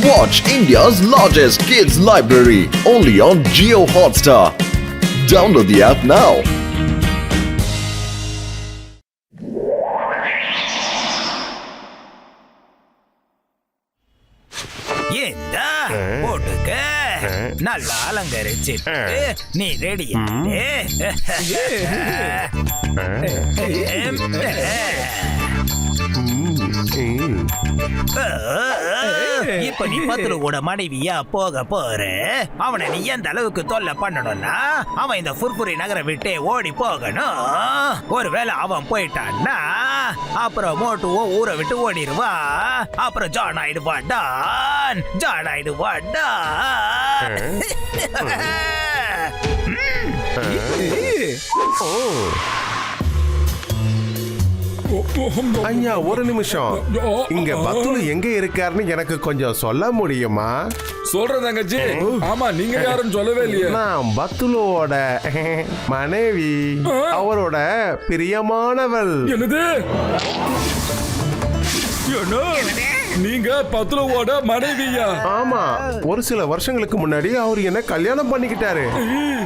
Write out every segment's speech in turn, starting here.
Watch India's largest kids library only on Jio Hotstar. Download the app now. ஏண்டா போட்டுக்க நல்லா அலங்கரிச்சிட்டு நீ ரெடியா இப்ப நீ பத்லுவோட மனைவியா போக போற. அவனை நீ எந்த அளவுக்கு தொல்லை பண்ணணும்னா அவன் இந்த ஃபுர்ஃபுரி நகரை விட்டே ஓடி போகணும். ஒருவேளை அவன் போயிட்டான்னா அப்புறம் மோட்டுவும் ஊரை விட்டு ஓடிடுவா. அப்புறம் ஜான் ஆயிடுவான். ஐயா ஒரு நிமிஷம், இங்க பத்துலு எங்க இருக்காருன்னு எனக்கு கொஞ்சம் சொல்ல முடியுமா? சொல்றேன் தங்கச்சி. ஆமா, நீங்க யாருன்னு சொல்லவே இல்லையே. நான் பத்துலுவோட மனைவி, அவரோட பிரியமானவள். என்னது? நீங்க பத்துலுவோட மனைவியா? ஆமா, ஒரு சில வருஷங்களுக்கு முன்னாடி அவர் என்ன கல்யாணம் பண்ணிக்கிட்டாரு.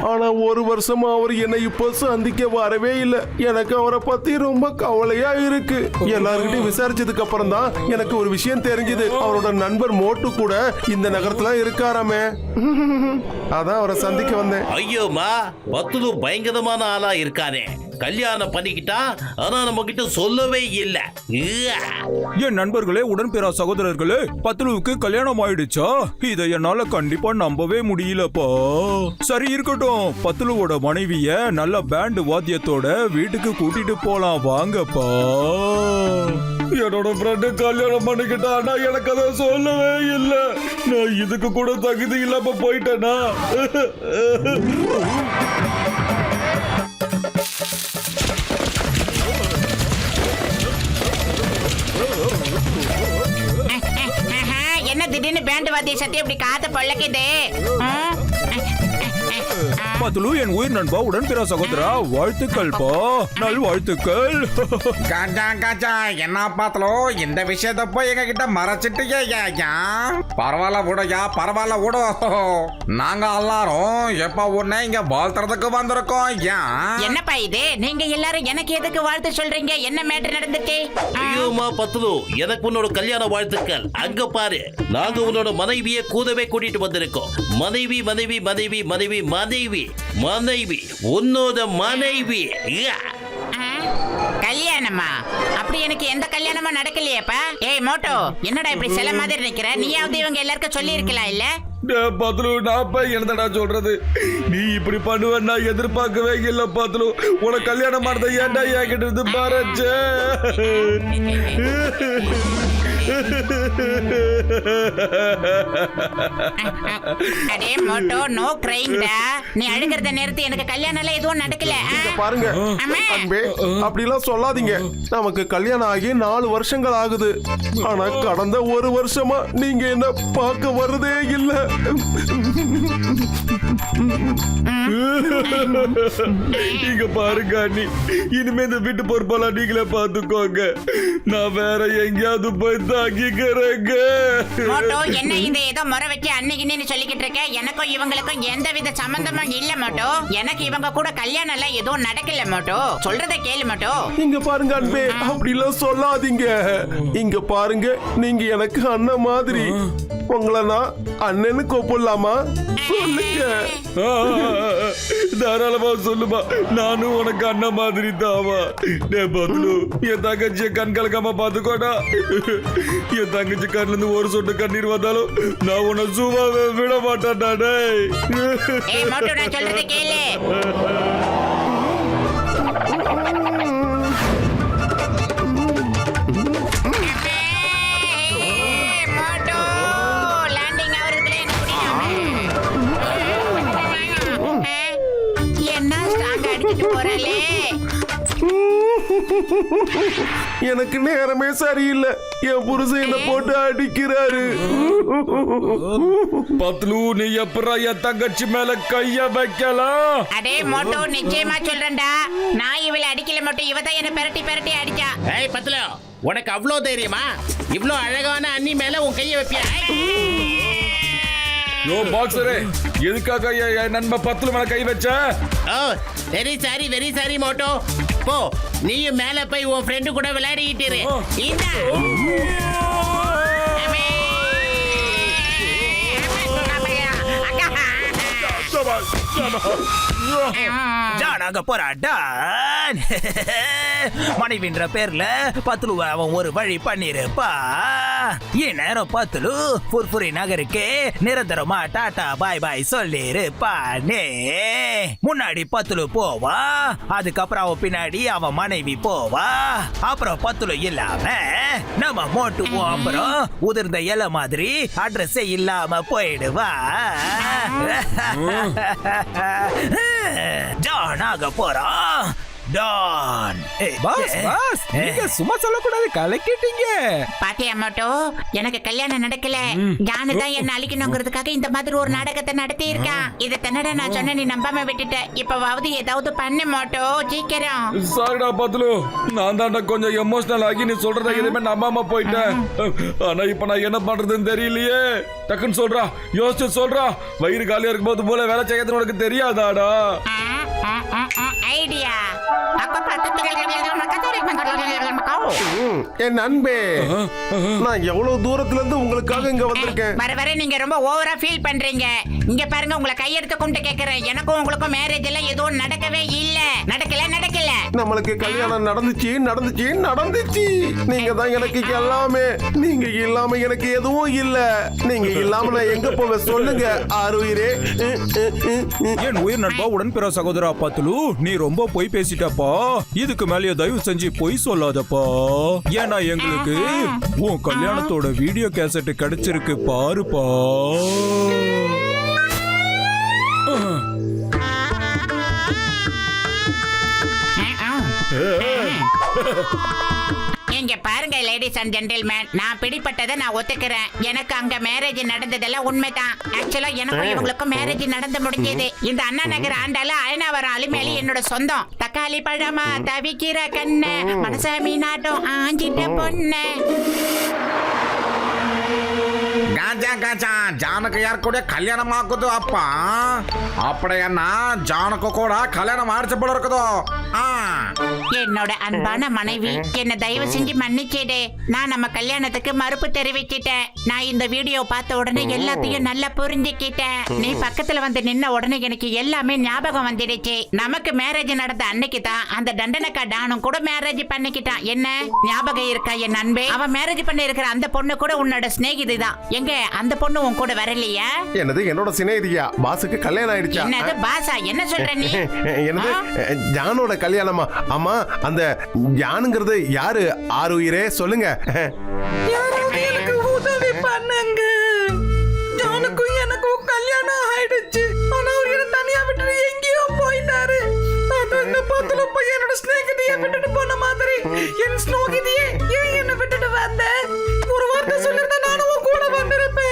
ஆனா ஒரு வருஷமா அவர் என்ன இப்போ சந்திக்க வரவே இல்லை. எனக்கு அவரை பத்தி ரொம்ப கவலையா இருக்கு. எல்லார்கிட்டையும் விசாரிச்சதுக்கு அப்புறம் தான் எனக்கு ஒரு விஷயம் தெரிஞ்சது. அவரோட நண்பர் மோட்டு கூட இந்த நகரத்துல இருக்காராமே. அதான் அவரை சந்திக்க வந்தேன். ஐயோமா, பத்துலு பயங்கரமான ஆளா இருக்கானே. கல்யாணம் பண்ணிக்கிட்டா, ஆனா நம்ம கிட்ட சொல்லவே இல்லை. என் நண்பர்களே, உடன்பிறா சகோதரர்களே, பத்லுவுக்கு கல்யாணம் ஆயிடுச்சா? இதை என்னால கண்டிப்பா நம்பவே முடியலப்பா. சரி இருக்கட்டும், பத்லுவோட மனைவிய நல்ல பேண்ட் வாத்தியத்தோட வீட்டுக்கு கூட்டிட்டு போலாம் வாங்கப்பா. என்னோட ஃப்ரெண்டு கல்யாணம் பண்ணிக்கிட்டானா எனக்கு அதை சொல்லவே இல்லை. நான் இதுக்கு கூட தகுதி இல்லாம போயிட்டேனா? என்ன திடீர்னு பேண்ட் வாத்திய சத்தி இப்படி காத்து பழக்குது? பத்லு, என் உயிர் நண்பா, உடன்பிறா சகோதரா, வாழ்த்துக்கள்ப்பா. நல் வாழ்த்துக்கள். காஜா என்ன பார்த்தலோ இந்த விஷயத்த போய் எங்க கிட்ட மறைச்சிட்டு பரவாயில்ல விடுயா, பரவாயில்ல விடு. நாங்க எல்லாரும் எப்ப உடனே இங்க வாழ்த்துறதுக்கு வந்திருக்கோம். என்னப்பா இது? நீங்க எல்லாரும் எனக்கு எதுக்கு வாழ்த்து சொல்றீங்க? என்ன மேட்டர் நடந்துச்சு? ஐயோமா பத்துலு, எனக்கு உன்னோட கல்யாண வாழ்த்துக்கள். அங்க பாரு, நாங்க உன்னோட மனைவியை கூடவே கூட்டிட்டு வந்திருக்கோம். மனைவி மனைவி மனைவி மனைவி மனைவி மனைவி உன்னோட மனைவி. கல்யாணமா? அப்படி எனக்கு எந்த கல்யாணமும் நடக்கலையேப்பா. ஏய் மோட்டோ, என்னடா இப்படி சில மாதிரி நிக்கிற? நீயாவது இவங்க எல்லாருக்கும் சொல்லி இருக்கலாம் இல்ல? பத்லு, நான் போய் என்னடா சொல்றது? நீ இப்படி பண்ணுவ நான் எதிர்பார்க்கவே இல்லை பத்லு. உனக்கு கல்யாணம் ஆனதை ஏன்டா என்கிட்ட இருந்து மறைச்ச? அடே மோட்டோ, நோ கிரைங்டா. நீ அழுகிறத நிறுத்தி. எனக்கு கல்யாணம் எல்லாம் எதுவும் நடக்கல. பாருங்க அன்பே, அப்படிலாம் சொல்லாதீங்க. நமக்கு கல்யாணம் ஆகி 4 வருஷங்கள் ஆகுது. ஆனா கடந்த 1 வருஷமா நீங்க என்ன பார்க்க வரதே இல்லை. இங்க பாருங்க அண்ணி, இனிமே இந்த வீட்டு பொறுப்பெல்லாம் நீங்களே பாத்துக்கோங்க. நான் வேற எங்கேயாவது போய் தாக்கிக்கிறேங்க. மோட்டோ, என்ன இந்த ஏதோ முறை வச்சு அன்னைக்குன்னு சொல்லிக்கிட்டு இருக்க? எனக்கும் இவங்களுக்கும் எந்த வித சம்பந்தமும் இல்ல மோட்டோ. எனக்கு இவங்க கூட கல்யாணம் எல்லாம் எதுவும் நடக்கல மோட்டோ. சொல்றத கேளு மோட்டோ. இங்க பாருங்க அன்பே, அப்படிலாம் சொல்லாதீங்க. இங்க பாருங்க, நீங்க எனக்கு அண்ணன் மாதிரி. உங்களை நான் அண்ணன்னு கூப்பிடலாமா? சொல்லுங்க. தாராளமா சொல்லுமா, நானும் உனக்கு அண்ணன் மாதிரி தாவா. பத்லு, என் தங்கச்சிய கண் கலக்காம பாத்துக்கோடா. என் தங்கச்சி கண்ணுல இருந்து ஒரு சொட்டு கண்ணீர் வந்தாலும் நான் உன்னை சும்மாவே விட மாட்டேன்டா. ஏய் மோட்டோ, நான் சொல்றத கேளு. எனக்கு நேரமே சரியில்லை. என் புருஷன் என்ன போட்டு அடிக்கிறாரு. பத்லு, நீ எப்பறா என் தங்கச்சி மேல கைய வைக்கலாம்? அடே மோட்டோ, நிச்சயமா சொல்றேன்டா. நான் இவளை அடிக்கல மட்டும், இவதான் என்ன பெரட்டி பெரட்டி அடிச்சா. ஏய் பத்லு, உனக்கு அவ்வளோ தைரியமா? இவ்வளோ அழகான அண்ணி மேல உன் கையை வைப்பியா? யோ பாக்ஸரே, எதுக்காக என் நண்பன் பத்துல மேல கை வச்ச? ஓ வெரி சாரி மோட்டோ. போ, நீயும் மேல போய் உன் ஃப்ரெண்டு கூட விளையாடிட்டு இரு. இந்தா. ஜானாக போராட்டான். மனைவின்ற பேர்ல பத்துலுவ அவன் ஒரு வழி பண்ணிருப்பா. இந்நேரம் பத்துலு புர்புரி நகருக்கு நிரந்தரமா டாடா பாய் பாய் சொல்லிருப்பானே. முன்னாடி பத்துலு போவா, அதுக்கப்புறம் அவன் பின்னாடி அவன் மனைவி போவா. அப்புறம் பத்துலு இல்லாம நம்ம மோட்டுவோம். அப்புறம் உதிர்ந்த இலை மாதிரி அட்ரஸ் இல்லாம போயிடுவா. ஜானாக போறான். டான். பாஸ் நீங்க சும்மா சொல்லக்கூடாது, கலக்கிட்டீங்க. பாத்தியா மோட்டோ, எனக்கு கல்யாணம் நடக்கல, ஜானு தான் என்ன அழிக்கணுங்கிறதுக்காக இந்த மாதிரி ஒரு நாடகத்தை நடத்தி இருக்கான். இதை தன்னடா நான் சொன்ன நீ நம்பாம விட்டுட்ட. இப்பவாவது ஏதாவது பண்ணு மோட்டோ, சீக்கிரம். சாரிடா பத்லு, நான் தான்டா கொஞ்சம் எமோஷனல் ஆகி நீ சொல்றத எதுவுமே நம்பாம போயிட்டேன். ஆனா இப்ப நான் என்ன பண்றதுன்னு தெரியலையே. டக்குன்னு சொல்றா, யோசிச்சு சொல்றா. வயிறு காலியா இருக்கும்போது போல வேலை செய்யறது உனக்கு தெரியாதாடா? ஐடியா. என் நண்பே, நான் எவ்வளவு தூரத்துல இருந்து உங்களுக்காக இங்க வந்திருக்கேன். வர வர நீங்க ரொம்ப ஓவரா ஃபீல் பண்றீங்க. இங்க பாருங்க, உங்களை கையெடுத்து கும்பிட்டு கேக்குறேன். எனக்கும் உங்களுக்கும் மேரேஜ் எல்லாம் எதுவும் நடக்கவே இல்ல. நடக்கல. நம்மளுக்கு கல்யாணம் நடந்துச்சு. நீங்க தான் எனக்கு எல்லாமே. நீங்க இல்லாம எனக்கு எதுவும் இல்ல. நீங்க இல்லாம நான் எங்க போவேன் சொல்லுங்க ஆறுயிரே. என் உயிர் நண்பா உடன்பிற சகோதரா பத்துலு, நீ ரொம்ப பொய் பேசிட்டப்பா. இதுக்கு மேலேயே தயவு செஞ்சு பொய் சொல்லாதப்பா. ஏன்னா எங்களுக்கு உன் கல்யாணத்தோட வீடியோ கேசட் கிடைச்சிருக்கு பாருப்பா. இங்க பாருங்க லேடிஸ் அண்ட் ஜென்டில்மேன், நான் பிடிப்பட்டதை நான் ஒத்துக்கிறேன். எனக்கு அங்க மேரேஜ் நடந்ததெல்லாம் உண்மைதான். ஆக்சுவலா எனக்கும் இவங்களுக்கும் மேரேஜ் நடந்து முடிஞ்சது. இந்த அண்ணா நகர் ஆண்டால அயனாவரம் அலிமேலி என்னோட சொந்தம். தக்காளி பழமா தவிக்கிற கண்ணு, மனசாமி நாட்டம் ஆஞ்சிட்ட பொண்ணு. ಗಾಜಾ ಜಾನಕ ಯಾರು ಕೂಡ ಕಲ್ಯಾಣ ಆಗುದು ಅಪ್ಪ அப்படியன்னா ஜானுக்கு கூட கல்யாணம் ஆடிச்சு போல இருக்குதோ. என்னோட அன்பான மனைவி, என்ன தயவு செஞ்சு மன்னிச்சிடு. நான் நம்ம கல்யாணத்துக்கு மறுப்பு தெரிவிச்சிட்டேன். நான் இந்த வீடியோ பார்த்த உடனே எல்லாத்தையும் நல்லா புரிஞ்சுக்கிட்டேன். நீ பக்கத்துல வந்து நின்ன உடனே எனக்கு எல்லாமே ஞாபகம் வந்துடுச்சு. நமக்கு மேரேஜ் நடந்த அன்னைக்கு தான் அந்த தண்டனக்கா டானும் கூட மேரேஜ் பண்ணிக்கிட்டான். என்ன ஞாபகம் இருக்கா என் அன்பே? அவன் மேரேஜ் பண்ணி இருக்கிற அந்த பொண்ணு கூட உன்னோட சிநேகிதி தான். எங்க அந்த பொண்ணு உன் கூட வரலையா? என்னது என்னோட சிநேகிதியா? பாசுக்கு கல்யாணம் ஆயிடுச்சா? என்னது பாசா, என்ன சொல்ற நீ? என்னது ஜானோட கல்யாணமா? ஆமா, அந்த ஜானுங்கிறது யாரு ஆறுயிரே சொல்லுங்க. எனக்கு உதவி பண்ணுங்க. ஜானுக்கும் எனக்கும் கல்யாணம் ஆயிடுச்சு. ஆனா அவர் என்ன தனியா விட்டு எங்கேயோ போயிட்டாரு. அந்த பத்துல போய் என்னோட ஸ்நேகிதியை விட்டுட்டு போன மாதிரி என் ஸ்நேகிதியே ஏன் என்ன விட்டுட்டு வந்த? ஒரு வார்த்தை சொல்லிருந்தா நானும் கூட வந்திருப்பேன்.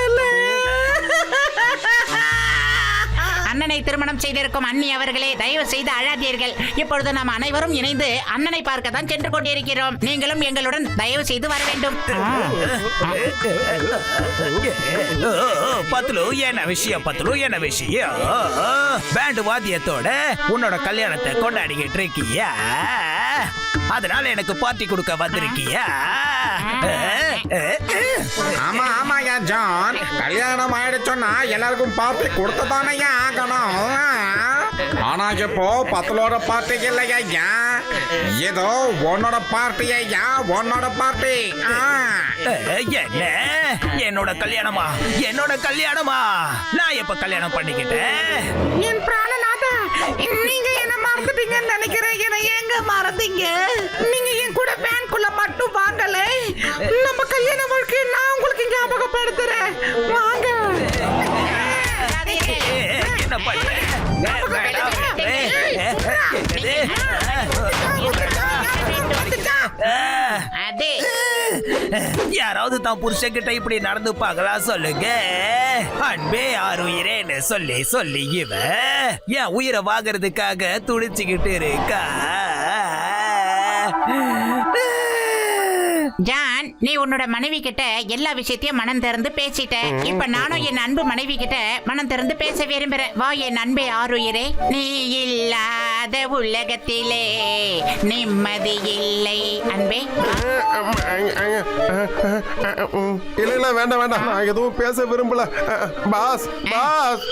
அண்ணனை திருமணம் செய்திருக்கும் அண்ணி அவர்களே, தயவு செய்து அழாதீர்கள். இப்பொழுது நாம் அனைவரும் இணைந்து அண்ணனை பார்க்க தான் சென்று கொண்டிருக்கிறோம். நீங்களும் எங்களுடன் தயவு செய்து வர வேண்டும். பத்துலு என்ன விஷயம்? பேண்ட் வாத்தியத்தோட உன்னோட கல்யாணத்தை கொண்டாடிக்கிட்டு இருக்கியா? அதனால எனக்கு பார்ட்டி கொடுக்க வந்திருக்கியா? ஆமா ஜான், கல்யாணம் ஆயிடுச்சோன்னா எல்லாருக்கும் பார்ட்டி கொடுத்ததானே ஆகணும். ஆனா இப்போ பத்தலோட பார்ட்டி இல்லையா, ஏதோ உன்னோட பார்ட்டியா, உன்னோட பார்ட்டி. என்ன என்னோட கல்யாணமா? நான் எப்ப கல்யாணம் பண்ணிக்கிட்டேன்? என் பிராணநாதா, நீங்க என்ன மறந்துட்டீங்கன்னு நினைக்கிறேன். என்ன எங்க மறந்தீங்க? நீங்க என் கூட வேன்குள்ள மட்டும் வாங்கல. நம்ம கல்யாண வாழ்க்கையை நான் உங்களுக்கு ஞாபகப்படுத்துறேன். வாங்க. என்ன பண்ண? யாராவது தான் புருஷன்கிட்ட இப்படி நடந்துப்பாங்களா சொல்லுங்க. அன்பே ஆறுயிரேன்னு சொல்லி இவ என் உயிரை வாங்குறதுக்காக துடிச்சுக்கிட்டு இருக்கா. ஜான், நீ உன்னோட மனைவி கிட்ட எல்லா விஷயத்தையும் மனம் திறந்து பேசிட்ட. இப்ப நானும் என் அன்பு மனைவி கிட்ட மனம் திறந்து பேச விரும்புறேன். வா என் அன்பே ஆருயிரே, நீ இல்லாத உலகத்திலே நிம்மதி இல்லை. அன்பே இல்ல வேண்டாம் வேண்டாம், நான் எதுவும் பேச விரும்பல. Boss boss.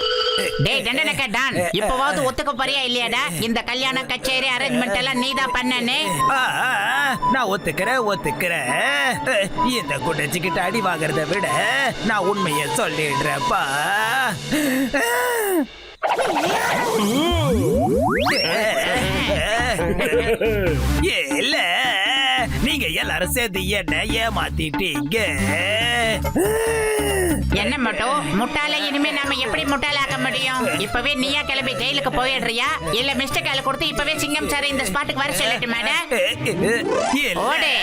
டேய் தண்டனக்க டான், இப்பவாவது ஒத்துக்க போறியா இல்லையாடா? இந்த கல்யாண கச்சேரி அரேஞ்ச்மெண்ட் எல்லாம் நீதான் பண்ணனே. நான் ஒத்துக்கிறேன். இந்த குட்டச்சிக்கிட்ட அடி வாங்குறத விட நான் உண்மையை சொல்லிடுறேன்ப்பா. இல்ல, நீங்க எல்லாரும் சேர்ந்து என்ன ஏமாத்திட்டீங்க. என்ன மட்டும் முட்டாள, இனிமே நாம எப்படி முட்டாளாக்க முடியும்? இப்பவே நீயா கிளம்பி ஜெயிலுக்கு போயிடுறியா, இல்ல மிஸ்டர் கால கொடுத்து இப்பவே சிங்கம் சார் இந்த ஸ்பாட்டுக்கு வர சொல்லட்டு மேடம்? ஓடு.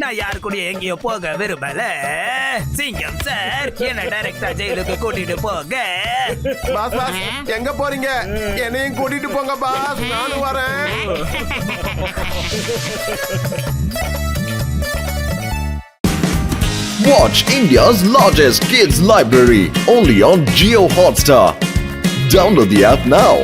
நான் யாரு கூட எங்கேயோ போக விரும்பல. சிங்கம் சார் என்ன டைரக்டா ஜெயிலுக்கு கூட்டிட்டு போக. பாஸ் பாஸ், எங்க போறீங்க? என்னையும் கூட்டிட்டு போங்க பாஸ், நானும் வரேன். Watch India's largest kids library only on Geo Hotstar. Download the app now.